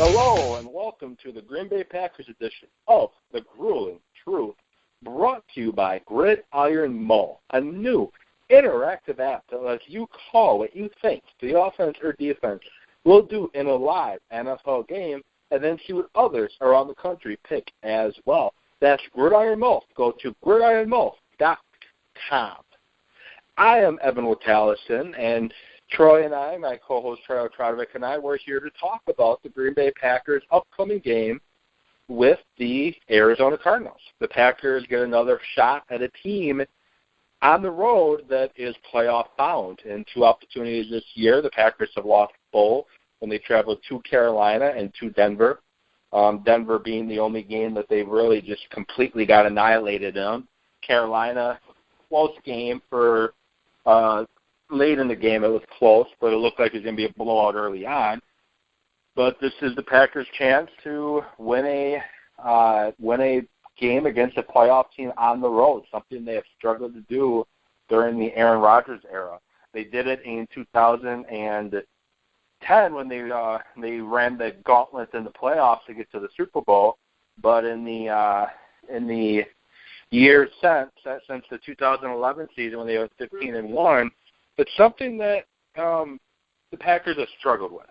Hello and welcome to the Green Bay Packers edition of The Grueling Truth, brought to you by Gridiron Mall, a new interactive app that lets you call what you think the offense or defense will do in a live NFL game and then see what others around the country pick as well. That's Gridiron Mall. Go to gridironmall.com. I am Evan Witallison, and Troy and I, my co-host Troy Otradovic and I, we're here to talk about the Green Bay Packers' upcoming game with the Arizona Cardinals. The Packers get another shot at a team on the road that is playoff bound. In two opportunities this year, the Packers have lost both when they traveled to Carolina and to Denver. Denver being the only game that they've really just completely got annihilated in. Carolina, close game for late in the game. It was close, but it looked like it was going to be a blowout early on. But this is the Packers' chance to win a game against a playoff team on the road, something they have struggled to do during the Aaron Rodgers era. They did it in 2010 when they ran the gauntlet in the playoffs to get to the Super Bowl. But in the years since the 2011 season when they were 15-1, it's something that the Packers have struggled with.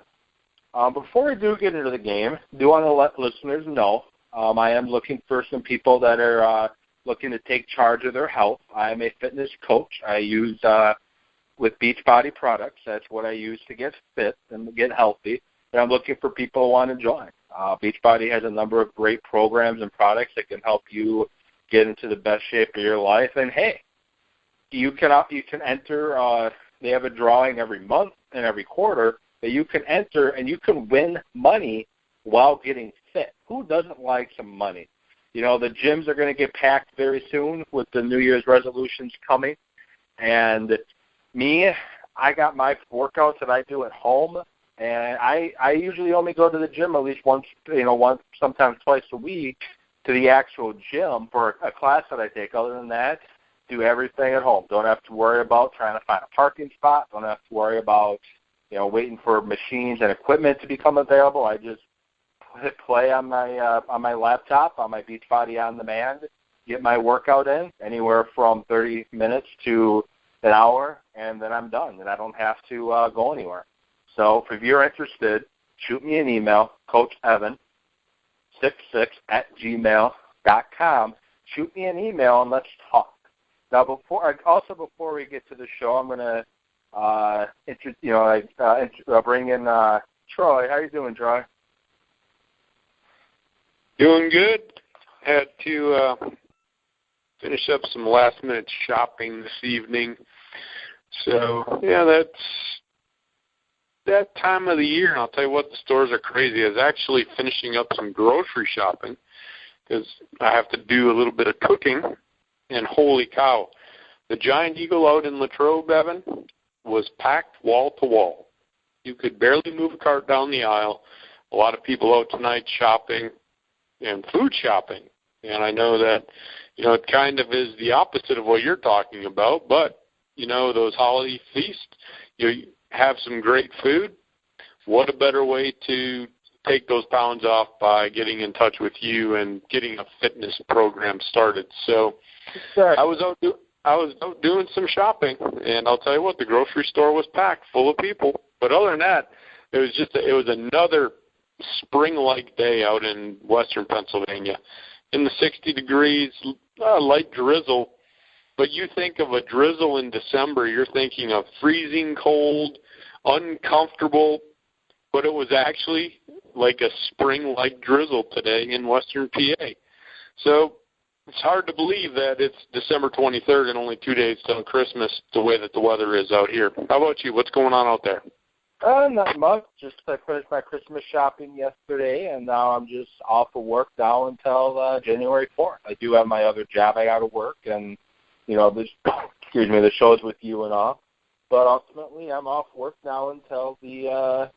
Before we do get into the game, I do want to let listeners know I am looking for some people that are looking to take charge of their health. I am a fitness coach. I use with Beachbody products. That's what I use to get fit and get healthy. And I'm looking for people who want to join. Beachbody has a number of great programs and products that can help you get into the best shape of your life. And hey, you can enter. They have a drawing every month and every quarter that you can enter, and you can win money while getting fit. Who doesn't like some money? You know, the gyms are going to get packed very soon with the New Year's resolutions coming. And me, I got my workouts that I do at home, and I usually only go to the gym at least once, sometimes twice a week to the actual gym for a class that I take. Other than that, do everything at home. Don't have to worry about trying to find a parking spot. Don't have to worry about, waiting for machines and equipment to become available. I just hit play on my laptop, on my Beachbody On Demand, get my workout in, anywhere from 30 minutes to an hour, and then I'm done, and I don't have to go anywhere. So if you're interested, shoot me an email, coachevan66@gmail.com. Shoot me an email, and let's talk. Now, before we get to the show, I'm going to bring in Troy. How you doing, Troy? Doing good. Had to finish up some last-minute shopping this evening. So, yeah, that's that time of the year. And I'll tell you what, the stores are crazy. I was actually finishing up some grocery shopping because I have to do a little bit of cooking. And holy cow, the Giant Eagle out in Latrobe, Evan, was packed wall to wall. You could barely move a cart down the aisle. A lot of people out tonight shopping and food shopping. And I know that, it kind of is the opposite of what you're talking about. But, those holiday feasts, you have some great food. What a better way to take those pounds off by getting in touch with you and getting a fitness program started. So I was out doing some shopping, and I'll tell you what, the grocery store was packed full of people. But other than that, it was another spring-like day out in western Pennsylvania. In the 60 degrees, light drizzle. But you think of a drizzle in December, you're thinking of freezing cold, uncomfortable. But it was actually like a spring-like drizzle today in western PA. So it's hard to believe that it's December 23rd and only 2 days till Christmas the way that the weather is out here. How about you? What's going on out there? Not much. Just I finished my Christmas shopping yesterday, and now I'm just off of work now until January 4th. I do have my other job I got to work, and, the show's with you and all. But ultimately, I'm off work now until the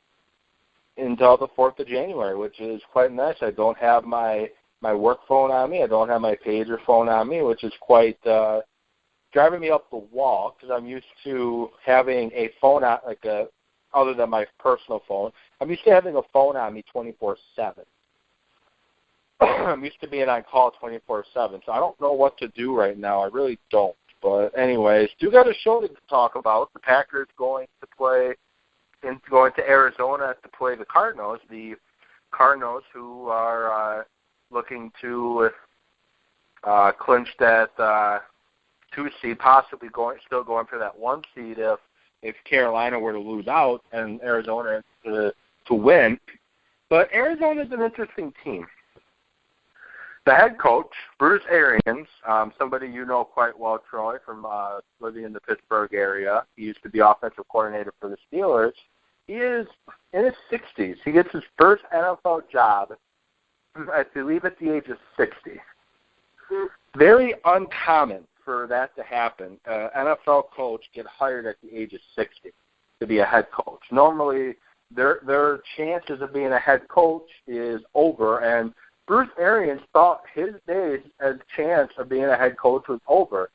4th of January, which is quite nice. I don't have my work phone on me. I don't have my pager phone on me, which is quite driving me up the wall because I'm used to having a phone out, like a other than my personal phone. I'm used to having a phone on me 24/7. I'm used to being on call 24/7, so I don't know what to do right now. I really don't. But anyways, do got a show to talk about. The Packers going to Arizona to play the Cardinals. The Cardinals who are looking to clinch that 2 seed, possibly still going for that 1 seed if Carolina were to lose out and Arizona to win. But Arizona's an interesting team. The head coach, Bruce Arians, somebody you know quite well, Troy, from living in the Pittsburgh area. He used to be offensive coordinator for the Steelers. He is in his 60s. He gets his first NFL job, I believe, at the age of 60. Very uncommon for that to happen. NFL coach get hired at the age of 60 to be a head coach. Normally, their chances of being a head coach is over, and Bruce Arians thought his days as chance of being a head coach was over.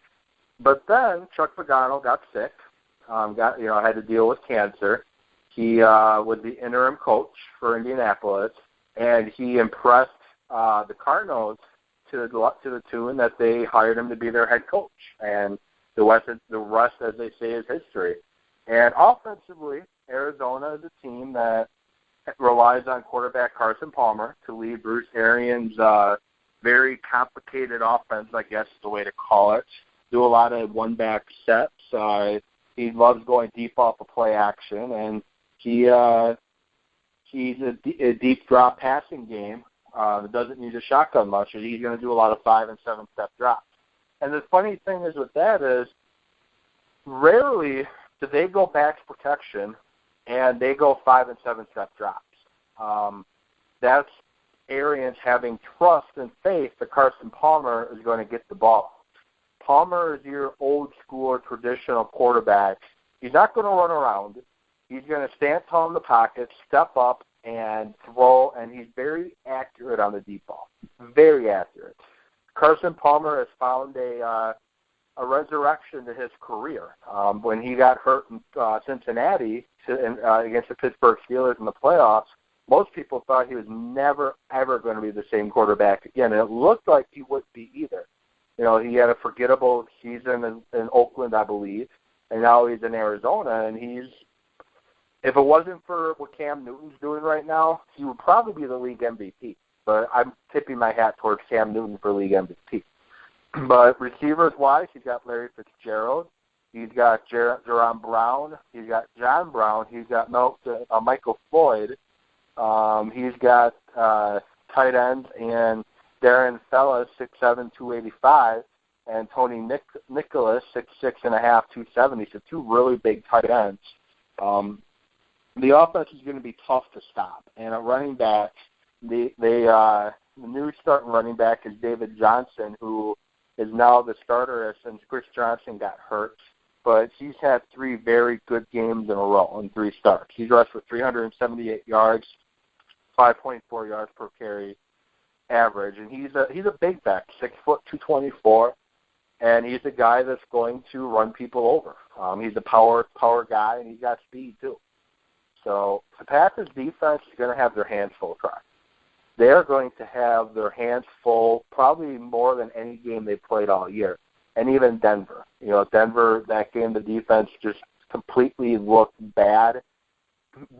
But then Chuck Pagano got sick, had to deal with cancer. He was the interim coach for Indianapolis, and he impressed the Cardinals to the tune that they hired him to be their head coach. And the rest, as they say, is history. And offensively, Arizona is a team that relies on quarterback Carson Palmer to lead Bruce Arians' very complicated offense, I guess is the way to call it. Do a lot of one-back sets. He loves going deep off of play action, and he's a deep drop passing game that doesn't use a shotgun much. He's going to do a lot of 5- and 7-step drops. And the funny thing is with that is rarely do they go back to protection and they go 5- and 7-step drops. That's Arians having trust and faith that Carson Palmer is going to get the ball. Palmer is your old-school, traditional quarterback. He's not going to run around. He's going to stand tall in the pocket, step up, and throw, and he's very accurate on the deep ball. Very accurate. Carson Palmer has found a resurrection to his career. When he got hurt in Cincinnati against the Pittsburgh Steelers in the playoffs, most people thought he was never, ever going to be the same quarterback again, and it looked like he wouldn't be either. He had a forgettable season in Oakland, I believe, and now he's in Arizona, and if it wasn't for what Cam Newton's doing right now, he would probably be the league MVP. But I'm tipping my hat towards Cam Newton for league MVP. But receivers-wise, he's got Larry Fitzgerald. He's got Jerome Brown. He's got John Brown. He's got Michael Floyd. He's got tight ends and Darren Fellas, 6'7", 285, and Tony Nicholas, 6'6", 270. So 2 really big tight ends. The offense is going to be tough to stop. And at running back, the new starting running back is David Johnson, who is now the starter since Chris Johnson got hurt. But he's had 3 very good games in a row in 3 starts. He's rushed for 378 yards, 5.4 yards per carry average, and he's a big back, 6 foot, 224, and he's a guy that's going to run people over. He's a power guy, and he's got speed too. So the Packers defense is going to have their hands full, Troy. They are going to have their hands full, probably more than any game they played all year, and even Denver. Denver, that game, the defense just completely looked bad.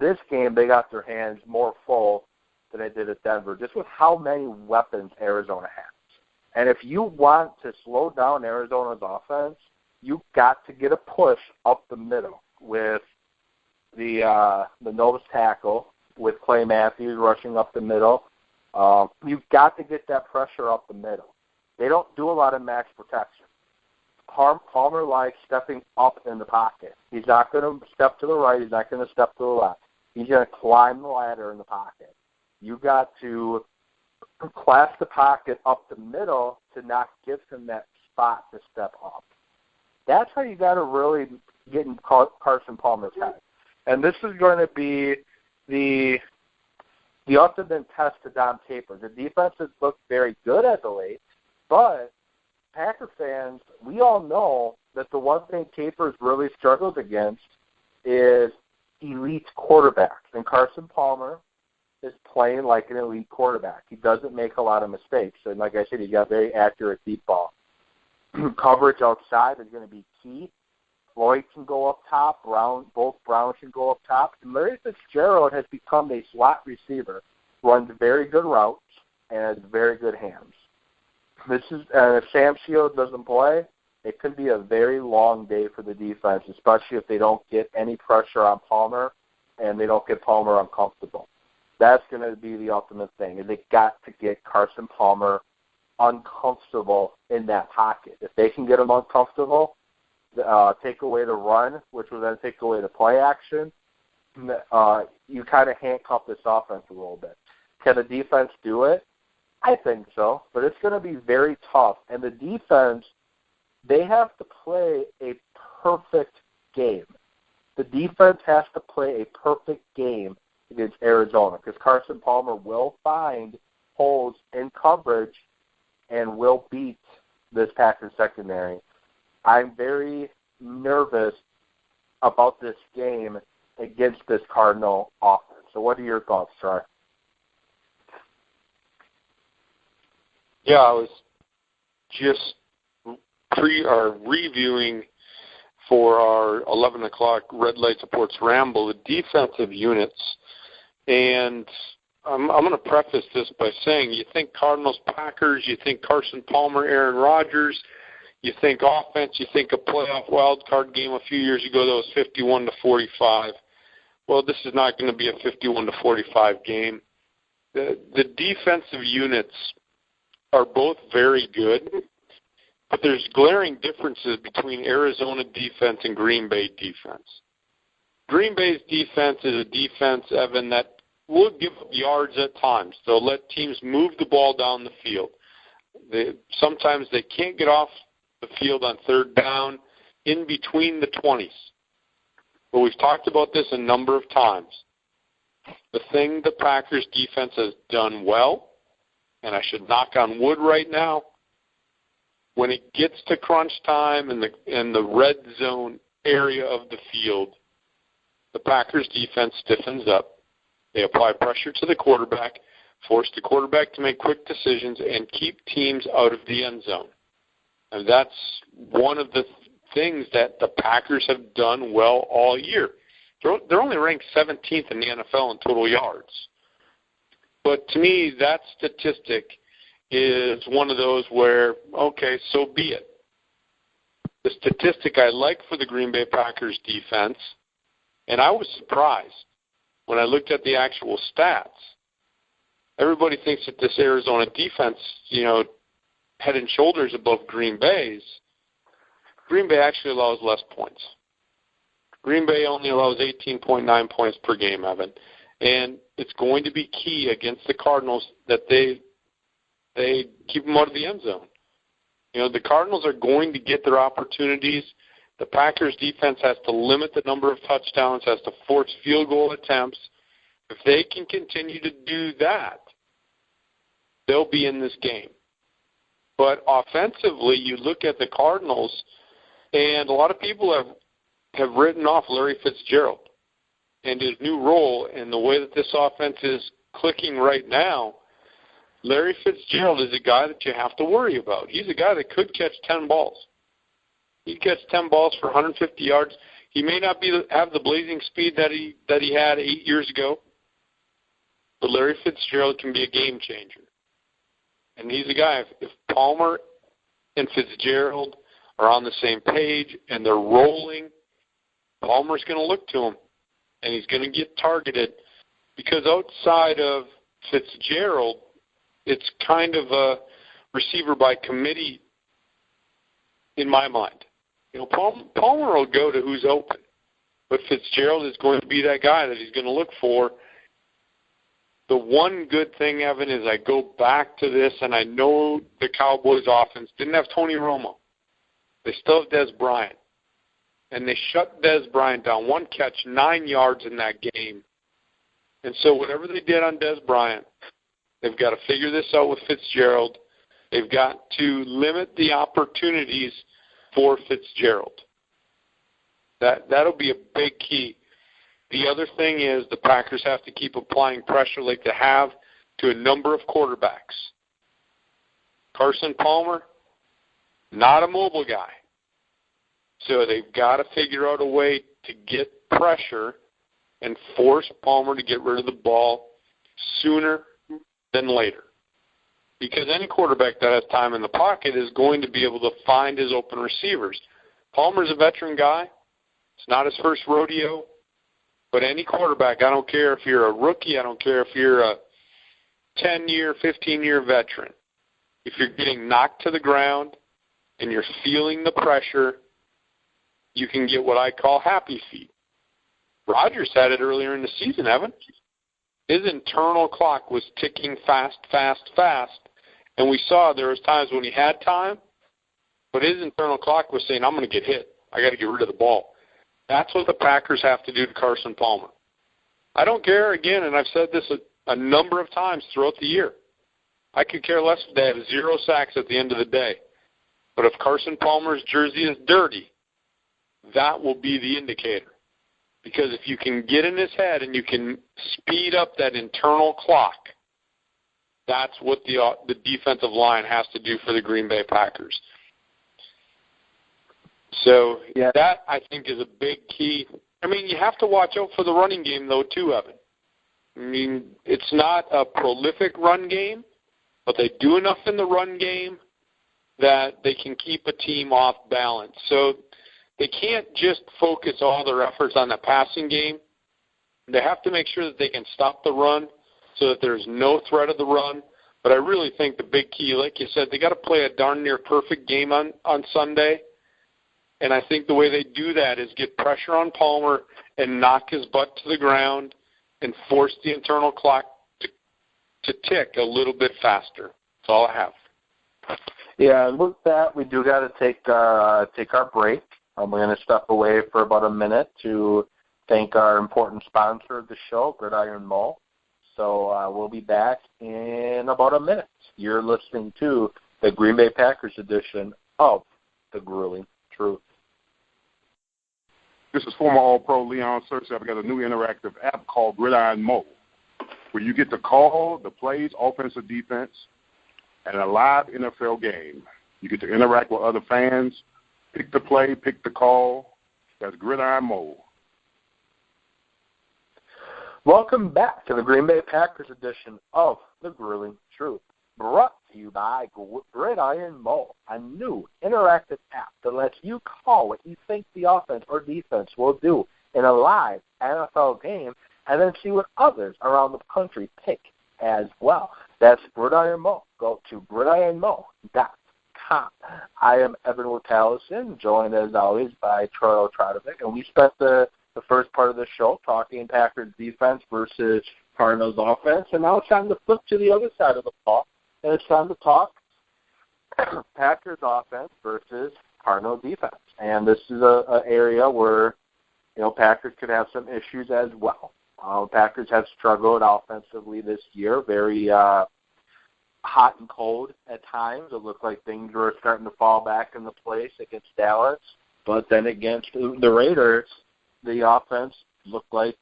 This game, they got their hands more full than they did at Denver, just with how many weapons Arizona has. And if you want to slow down Arizona's offense, you've got to get a push up the middle with the nose tackle, with Clay Matthews rushing up the middle. You've got to get that pressure up the middle. They don't do a lot of max protection. Palmer likes stepping up in the pocket. He's not going to step to the right. He's not going to step to the left. He's going to climb the ladder in the pocket. You've got to clasp the pocket up the middle to not give him that spot to step up. That's how you got to really get in Carson Palmer's head. And this is going to be the ultimate test to Dom Capers. The defense has looked very good as of late, but Packer fans, we all know that the one thing Capers really struggles against is elite quarterbacks, and Carson Palmer is playing like an elite quarterback. He doesn't make a lot of mistakes. And like I said, he's got very accurate deep ball. Coverage outside is going to be key. Floyd can go up top. Both Browns can go up top. And Larry Fitzgerald has become a slot receiver, runs very good routes, and has very good hands. If Sam Shield doesn't play, it could be a very long day for the defense, especially if they don't get any pressure on Palmer and they don't get Palmer uncomfortable. That's going to be the ultimate thing, and they got to get Carson Palmer uncomfortable in that pocket. If they can get him uncomfortable, take away the run, which will then take away the play action, you kind of handcuff this offense a little bit. Can the defense do it? I think so, but it's going to be very tough. And the defense, they have to play a perfect game. The defense has to play a perfect game against Arizona because Carson Palmer will find holes in coverage and will beat this Packers secondary. I'm very nervous about this game against this Cardinal offense. So what are your thoughts, Troy? Yeah, I was just reviewing for our 11 o'clock Red Light Sports Ramble the defensive units, and I'm going to preface this by saying you think Cardinals, Packers, you think Carson Palmer, Aaron Rodgers, you think offense, you think a playoff wild card game a few years ago that was 51-45. Well, this is not going to be a 51-45 game. The defensive units are both very good, but there's glaring differences between Arizona defense and Green Bay defense. Green Bay's defense is a defense, Evan, that will give up yards at times. They'll let teams move the ball down the field. Sometimes they can't get off the field on third down in between the 20s. But we've talked about this a number of times. The thing the Packers defense has done well, and I should knock on wood right now, when it gets to crunch time in the red zone area of the field, the Packers defense stiffens up. They apply pressure to the quarterback, force the quarterback to make quick decisions, and keep teams out of the end zone. And that's one of the things that the Packers have done well all year. They're only ranked 17th in the NFL in total yards. But to me, that statistic is one of those where, okay, so be it. The statistic I like for the Green Bay Packers defense, and I was surprised when I looked at the actual stats. Everybody thinks that this Arizona defense, head and shoulders above Green Bay's. Green Bay actually allows less points. Green Bay only allows 18.9 points per game, Evan. And it's going to be key against the Cardinals that they keep them out of the end zone. The Cardinals are going to get their opportunities. The Packers defense has to limit the number of touchdowns, has to force field goal attempts. If they can continue to do that, they'll be in this game. But offensively, you look at the Cardinals, and a lot of people have written off Larry Fitzgerald and his new role and the way that this offense is clicking right now. Larry Fitzgerald is a guy that you have to worry about. He's a guy that could catch 10 balls. He gets 10 balls for 150 yards. He may not have the blazing speed that he had 8 years ago, but Larry Fitzgerald can be a game changer. And he's a guy, if Palmer and Fitzgerald are on the same page and they're rolling, Palmer's going to look to him, and he's going to get targeted because outside of Fitzgerald, it's kind of a receiver by committee in my mind. Palmer will go to who's open, but Fitzgerald is going to be that guy that he's going to look for. The one good thing, Evan, is I go back to this, and I know the Cowboys offense didn't have Tony Romo. They still have Dez Bryant. And they shut Dez Bryant down. One catch, 9 yards in that game. And so whatever they did on Dez Bryant, they've got to figure this out with Fitzgerald. They've got to limit the opportunities for Fitzgerald. That'll be a big key. The other thing is the Packers have to keep applying pressure like they have to a number of quarterbacks. Carson Palmer, not a mobile guy. So they've got to figure out a way to get pressure and force Palmer to get rid of the ball sooner than later. Because any quarterback that has time in the pocket is going to be able to find his open receivers. Palmer's a veteran guy. It's not his first rodeo. But any quarterback, I don't care if you're a rookie, I don't care if you're a 10-year, 15-year veteran. If you're getting knocked to the ground and you're feeling the pressure, you can get what I call happy feet. Rodgers had it earlier in the season, Evan. His internal clock was ticking fast, and we saw there was times when he had time, but his internal clock was saying, I'm going to get hit. I got to get rid of the ball. That's what the Packers have to do to Carson Palmer. I don't care, again, and I've said this a number of times throughout the year. I could care less if they have 0 sacks at the end of the day. But if Carson Palmer's jersey is dirty, that will be the indicator. Because if you can get in his head and you can speed up that internal clock, that's what the defensive line has to do for the Green Bay Packers. So that, I think, is a big key. I mean, you have to watch out for the running game, though, too, Evan. I mean, it's not a prolific run game, but they do enough in the run game that they can keep a team off balance. So they can't just focus all their efforts on the passing game. They have to make sure that they can stop the run so that there's no threat of the run. But I really think the big key, like you said, they got to play a darn near perfect game on Sunday. And I think the way they do that is get pressure on Palmer and knock his butt to the ground and force the internal clock to tick a little bit faster. That's all I have. Yeah, and with that, we do got to take our break. We're going to step away for about a minute to thank our important sponsor of the show, Gridiron Mall. So we'll be back in about a minute. You're listening to the Green Bay Packers edition of The Grueling Truth. This is former All-Pro Leon Searcy. I've got a new interactive app called Gridiron Mode, where you get to call the plays, offense or defense, and a live NFL game. You get to interact with other fans, pick the play, pick the call. That's Gridiron Mode. Welcome back to the Green Bay Packers edition of The Grueling Truth, brought to you by Gridiron Mole, a new interactive app that lets you call what you think the offense or defense will do in a live NFL game and then see what others around the country pick as well. That's Gridiron Mole. Go to gridironmole.com. I am Evan Witallison, joined as always by Troy Trotovic, and we spent the first part of the show talking Packers defense versus Cardinals offense, and now it's time to flip to the other side of the ball. And it's time to talk Packers offense versus Cardinal defense. And this is an area where, Packers could have some issues as well. Packers have struggled offensively this year, very hot and cold at times. It looked like things were starting to fall back into place against Dallas. But then against the Raiders, the offense looked like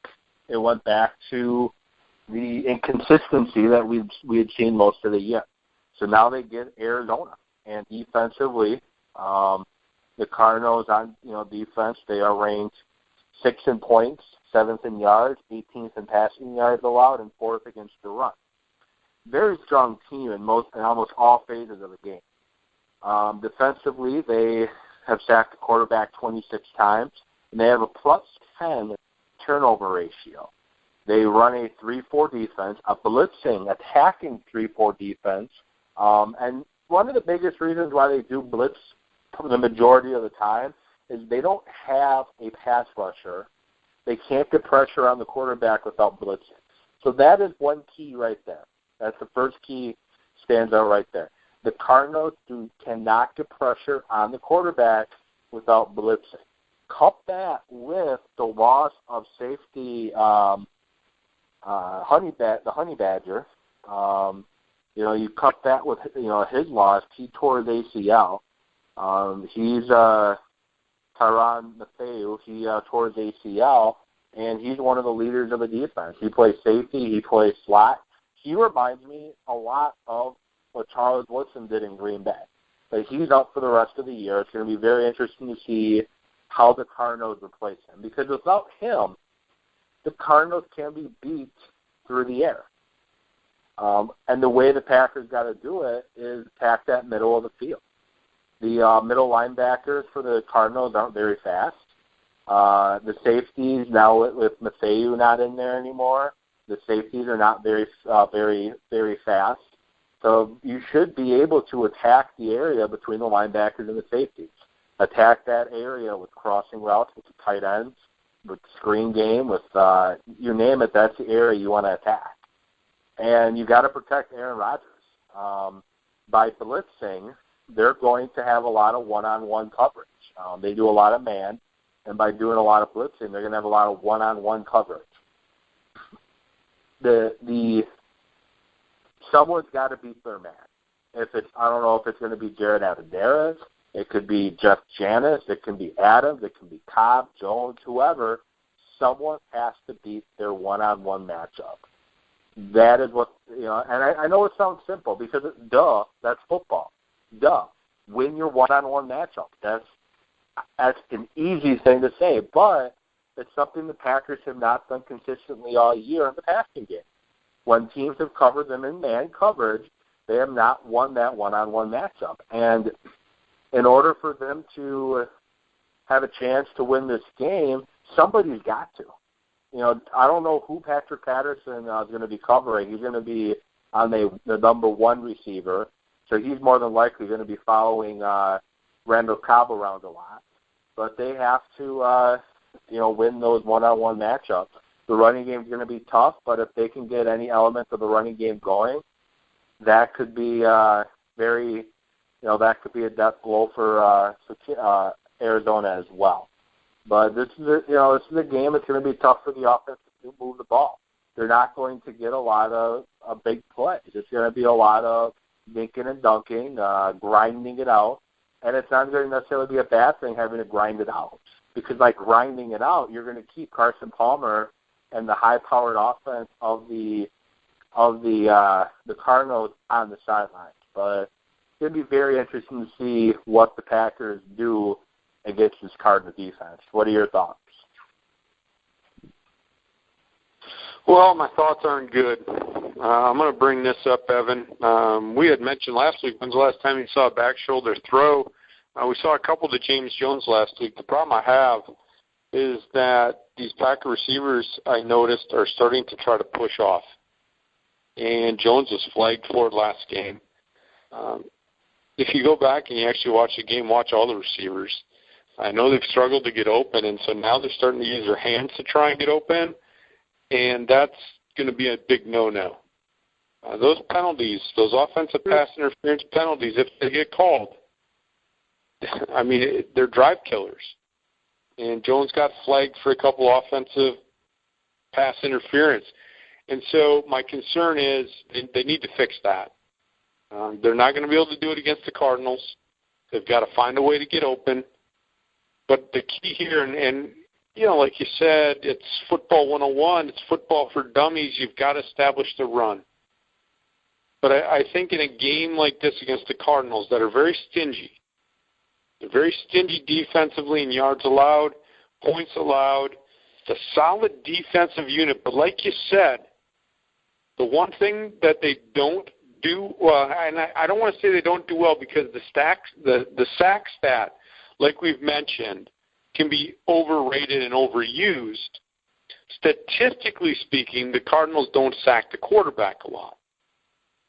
it went back to the inconsistency that we had seen most of the year. So now they get Arizona, and defensively, the Cardinals on defense, they are ranked 6th in points, 7th in yards, 18th in passing yards allowed, and 4th against the run. Very strong team in almost all phases of the game. Defensively, they have sacked the quarterback 26 times, and they have a +10 turnover ratio. They run a 3-4 defense, a blitzing, attacking 3-4 defense. And one of the biggest reasons why they do blitz the majority of the time is they don't have a pass rusher. They can't get pressure on the quarterback without blitzing. So that is one key right there. That's the first key, stands out right there. The Cardinals cannot get pressure on the quarterback without blitzing. Couple that with the loss of safety, the Honey Badger. You cut that with his loss. He tore his ACL. He's Tyrann Mathieu. He tore his ACL, and he's one of the leaders of the defense. He plays safety. He plays slot. He reminds me a lot of what Charles Woodson did in Green Bay. But he's out for the rest of the year. It's going to be very interesting to see how the Cardinals replace him, because without him, the Cardinals can be beat through the air. And the way the Packers got to do it is attack that middle of the field. The middle linebackers for the Cardinals aren't very fast. The safeties, now with Matheu not in there anymore, the safeties are not very, very fast. So you should be able to attack the area between the linebackers and the safeties. Attack that area with crossing routes, with the tight ends, with screen game, with you name it, that's the area you want to attack. And you got to protect Aaron Rodgers. By blitzing, they're going to have a lot of one-on-one coverage. They do a lot of man, and by doing a lot of blitzing, they're going to have a lot of one-on-one coverage. Someone's got to beat their man. I don't know if it's going to be Jared Abinderez. It could be Jeff Janis. It can be Adams. It can be Cobb, Jones, whoever. Someone has to beat their one-on-one matchup. That is what, and I know it sounds simple because, that's football. Win your one-on-one matchup. That's an easy thing to say, but it's something the Packers have not done consistently all year in the passing game. When teams have covered them in man coverage, they have not won that one-on-one matchup. And in order for them to have a chance to win this game, somebody's got to. I don't know who Patrick Patterson is going to be covering. He's going to be on the number one receiver, so he's more than likely going to be following Randall Cobb around a lot. But they have to, win those one-on-one matchups. The running game is going to be tough, but if they can get any element of the running game going, that could be that could be a death blow for Arizona as well. But this is a game that's going to be tough for the offense to move the ball. They're not going to get a lot of big plays. It's going to be a lot of dinking and dunking, grinding it out, and it's not going to necessarily be a bad thing having to grind it out, because by grinding it out, you're going to keep Carson Palmer and the high-powered offense of the Cardinals on the sidelines. But it's going to be very interesting to see what the Packers do against this Cardinals defense. What are your thoughts? Well, my thoughts aren't good. I'm going to bring this up, Evan. We had mentioned last week, when's the last time you saw a back shoulder throw? We saw a couple to James Jones last week. The problem I have is that these Packer receivers, I noticed, are starting to try to push off. And Jones was flagged for it last game. If you go back and you actually watch the game, watch all the receivers. I know they've struggled to get open, and so now they're starting to use their hands to try and get open, and that's going to be a big no-no. Those penalties, those offensive pass interference penalties, if they get called, I mean, they're drive killers. And Jones got flagged for a couple offensive pass interference. And so my concern is they need to fix that. They're not going to be able to do it against the Cardinals. They've got to find a way to get open. But the key here, and like you said, it's football 101. It's football for dummies. You've got to establish the run. But I think in a game like this against the Cardinals that are very stingy, they're very stingy defensively in yards allowed, points allowed. It's a solid defensive unit. But like you said, the one thing that they don't do well, and I don't want to say they don't do well because the sack stat, like we've mentioned, can be overrated and overused. Statistically speaking, the Cardinals don't sack the quarterback a lot.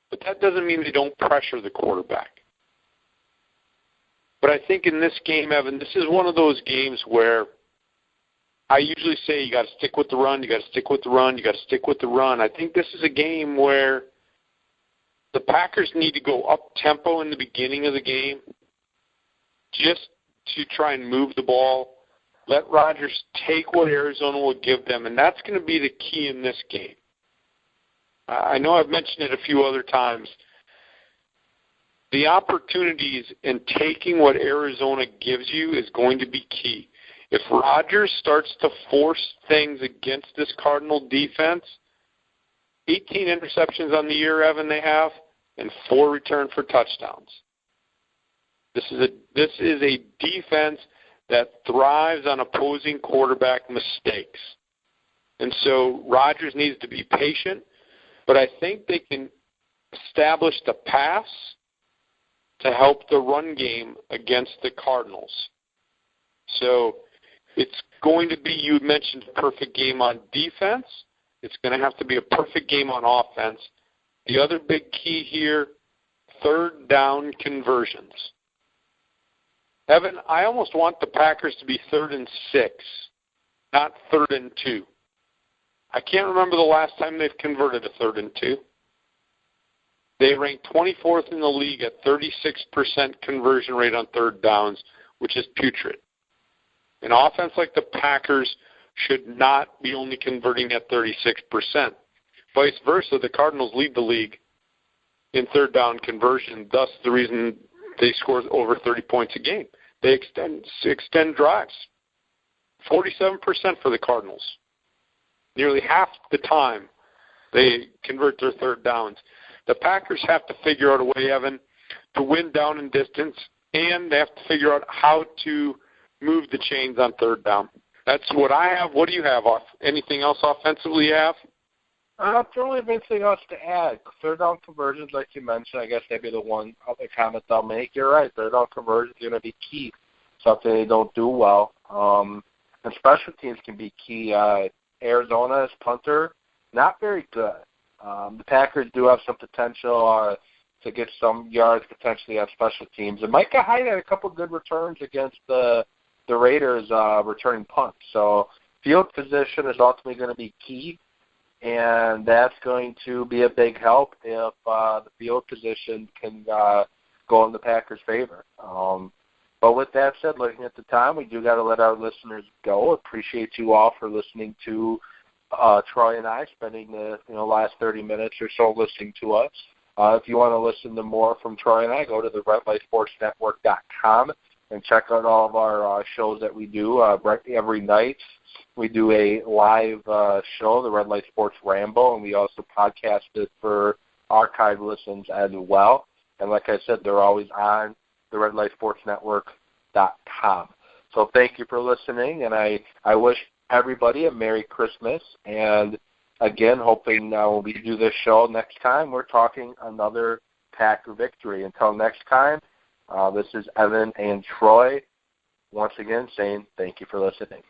But that doesn't mean they don't pressure the quarterback. But I think in this game, Evan, this is one of those games where I usually say you got to stick with the run, you got to stick with the run, you got to stick with the run. I think this is a game where the Packers need to go up-tempo in the beginning of the game just to try and move the ball, let Rodgers take what Arizona will give them, and that's going to be the key in this game. I know I've mentioned it a few other times. The opportunities in taking what Arizona gives you is going to be key. If Rodgers starts to force things against this Cardinal defense, 18 interceptions on the year, Evan, they have, and 4 return for touchdowns. This is a defense that thrives on opposing quarterback mistakes. And so Rodgers needs to be patient, but I think they can establish the pass to help the run game against the Cardinals. So it's going to be, you mentioned, a perfect game on defense. It's going to have to be a perfect game on offense. The other big key here, third down conversions. Evan, I almost want the Packers to be 3rd and 6, not 3rd and 2. I can't remember the last time they've converted a 3rd and 2. They ranked 24th in the league at 36% conversion rate on third downs, which is putrid. An offense like the Packers should not be only converting at 36%. Vice versa, the Cardinals lead the league in third down conversion, thus the reason they score over 30 points a game. They extend drives. 47% for the Cardinals. Nearly half the time they convert their third downs. The Packers have to figure out a way, Evan, to win down in distance, and they have to figure out how to move the chains on third down. That's what I have. What do you have? Anything else offensively you have? I don't really have anything else to add. Third down conversions, like you mentioned, I guess that'd be the one other comment I'll make. You're right. Third down conversions are going to be key, something they don't do well. And special teams can be key. Arizona's punter, not very good. The Packers do have some potential to get some yards potentially on special teams. And Micah Hyde had a couple good returns against the Raiders returning punts. So field position is ultimately going to be key, and that's going to be a big help if the field position can go in the Packers' favor. But with that said, looking at the time, we do got to let our listeners go. Appreciate you all for listening to Troy and I, spending the last 30 minutes or so listening to us. If you want to listen to more from Troy and I, go to the redlightsportsnetwork.com and check out all of our shows that we do every night. We do a live show, the Red Light Sports Rambo, and we also podcast it for archive listens as well. And like I said, they're always on the redlightsportsnetwork.com. So thank you for listening, and I wish everybody a Merry Christmas. And again, hoping when we do this show next time, we're talking another Packer victory. Until next time, this is Evan and Troy once again saying thank you for listening.